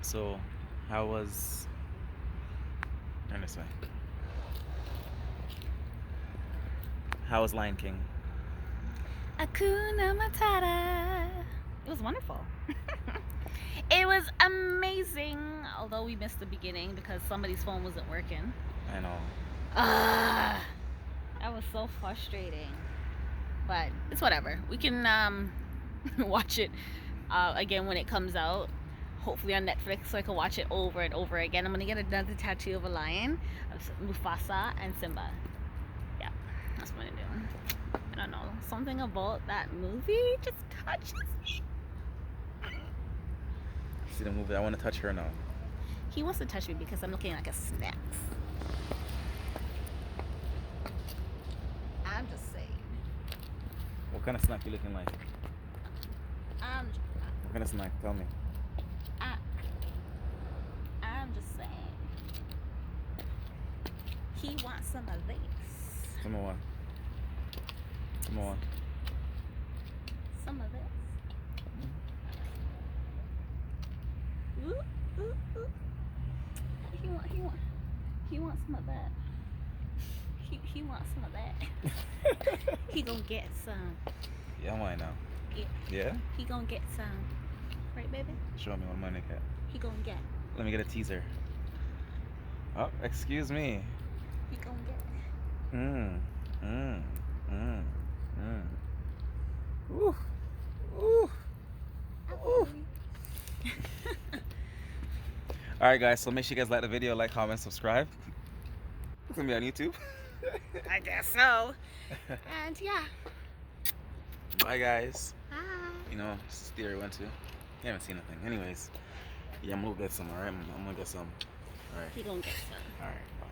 So, how was... Turn this way. How was Lion King? Akuna Matata. It was wonderful. It was amazing, although we missed the beginning because somebody's phone wasn't working. I know. Ah, that was so frustrating. But it's whatever. We can watch it again when it comes out. Hopefully on Netflix, so I can watch it over and over again. I'm gonna get another tattoo of a lion, of Mufasa and Simba. Yeah, that's what I'm gonna do. I don't know. Something about that movie just touches me. See the movie? I want to touch her now. He wants to touch me because I'm looking like a snack. I'm just saying. What kind of snack you looking like? I'm, What kind of snack? Tell me. I, I'm just saying. He wants some of this. Some more. Some more. Some of this. Ooh, ooh, ooh. He wants some of that. He wants some of that. He gonna get some. Yeah, why now? Yeah. Yeah? He gonna get some. Right, baby? Show me what money cat. He gonna get. Let me get a teaser. Oh, excuse me. He gonna get. Mmm. Mmm. Mmm. Mmm. Ooh. Ooh. Ooh. Alright guys, so make sure you guys like the video, like, comment, subscribe. It's gonna be on YouTube. I guess so. And yeah. Bye guys. Bye. You know, this is theory 1, 2. You haven't seen nothing. Anyways, yeah, I'm gonna get some, alright? I'm gonna get some. Alright. He gonna get some. Alright, bye.